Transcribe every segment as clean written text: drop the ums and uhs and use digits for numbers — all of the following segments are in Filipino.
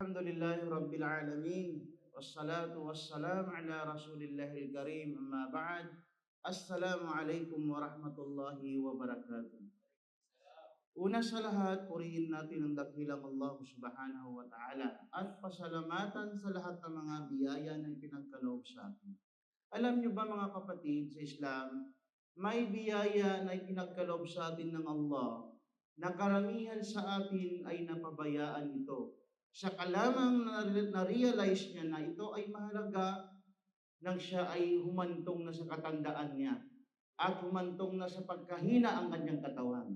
Alhamdulillahi Rabbil Alamin. Wassalatu wassalamu ala Rasulillahil Karim. Amma ba'd. Assalamualaikum warahmatullahi wabarakatuh. Una sa lahat, purihin natin ang dakilang Allah subhanahu wa ta'ala at pasalamatan sa lahat ng mga biyaya na ipinagkaloob sa atin. Alam niyo ba mga kapatid sa Islam, may biyaya na ipinagkaloob sa atin ng Allah na karamihan sa atin ay napabayaan ito. Saka lamang na-realize niya na ito ay mahalaga nang siya ay humantong na sa katandaan niya at humantong na sa pagkahina ang kanyang katawan.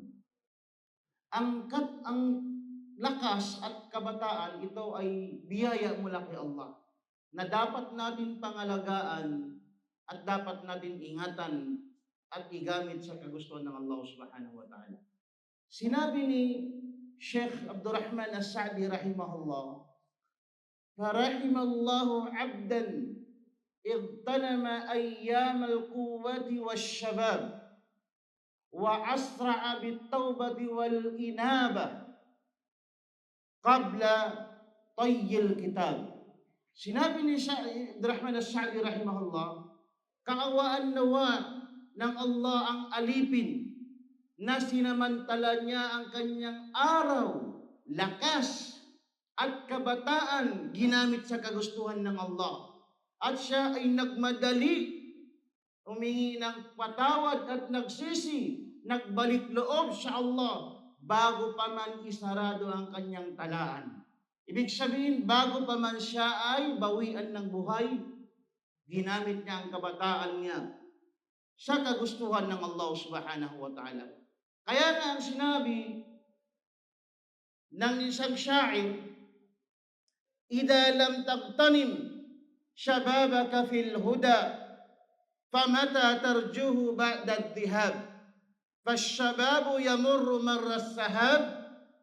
Ang lakas at kabataan, ito ay biyaya mula kay Allah na dapat natin pangalagaan at dapat natin ingatan at igamit sa kagustuhan ng Allah subhanahu wa ta'ala. Sinabi ni Sheikh Abdurrahman As-Sa'di rahimahullah, "Farahimallahu 'abdan igtanama ayyam al-quwwati wash-shabab wa asra'a bit-taubati wal-inabah qabla tayyil kitab." Sinabi ni Abdurrahman As-Sa'di rahimahullah, kaawaan nawa ng Allah ang alipin na sinamantala niya ang kanyang araw, lakas at kabataan ginamit sa kagustuhan ng Allah. At siya ay nagmadali, humingi ng patawad at nagsisi, nagbalik loob sa Allah bago pa man isarado ang kanyang talaan. Ibig sabihin, bago pa man siya ay bawian ng buhay, ginamit niya ang kabataan niya sa kagustuhan ng Allah subhanahu wa ta'ala. Kaya nga ang sinabi ng isang syair, "Idha lam tagtanim shababaka fil huda, famata tarjuhu ba'da ad-dhihab, fasyababu yamurru marra as-sahab,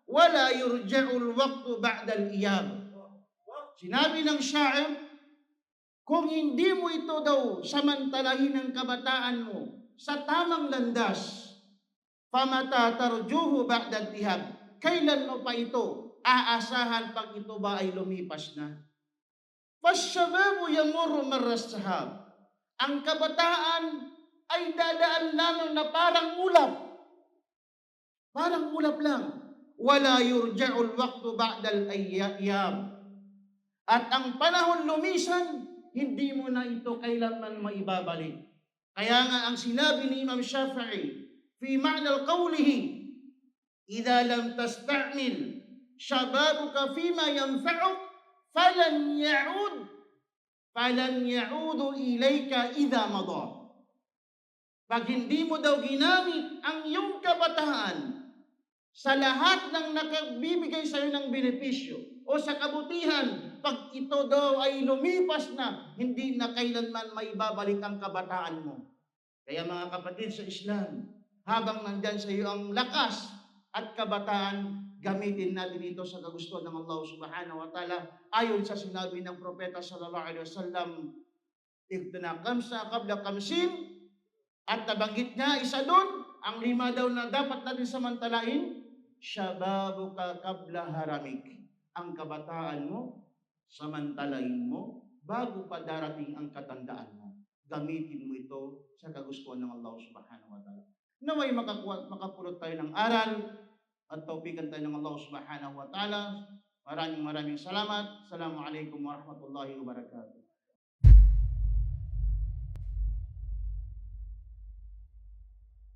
wala yurja'u al-waqtu ba'da al-iyab." Sinabi ng syair, kung hindi mo ito daw samantalahin ang kabataan mo sa tamang landas, famata tarjuhu ba'da ad-dhihab, kailan mo pa ito aasahan pag ito ba ay lumipas na? Fasyababu yamurru marra as-sahab, ang kabataan ay dadaan lamang na parang ulap. Parang ulap lang. Wala yurja'ul waqtu ba'dal ayyam. At ang panahon lumisan, hindi mo na ito kailanman maibabalik. Kaya nga ang sinabi ni Imam Shafi'i, fi ma'na qawlihi, "Idza lam tasta'mil shababuka fima yanfa'uk, falan ya'udu ilayka idza madha." Pag hindi mo daw ginamit ang iyong kabataan sa lahat ng nakagbibigay sa iyo ng benepisyo o sa kabutihan, pag ito daw ay lumipas na, hindi na kailanman maibabalik ang kabataan mo. Kaya mga kapatid sa Islam, habang nandyan sa iyo ang lakas at kabataan, gamitin natin ito sa kagustuhan ng Allah subhanahu wa ta'ala. Ayon sa sinabi ng Propeta sallallahu alaihi wasallam, "Iqtana kamsa qabla kamsin." At nabanggit niya, isa doon, ang 5 daw na dapat natin samantalain, "Shababuka qabla haramik." Ang kabataan mo, samantalain mo bago pa darating ang katandaan mo. Gamitin mo ito sa kagustuhan ng Allah subhanahu wa ta'ala. Naway makapulot tayo ng aral at taupikan tayo ng Allah subhanahu wa ta'ala. Maraming salamat. Assalamualaikum warahmatullahi wabarakatuh.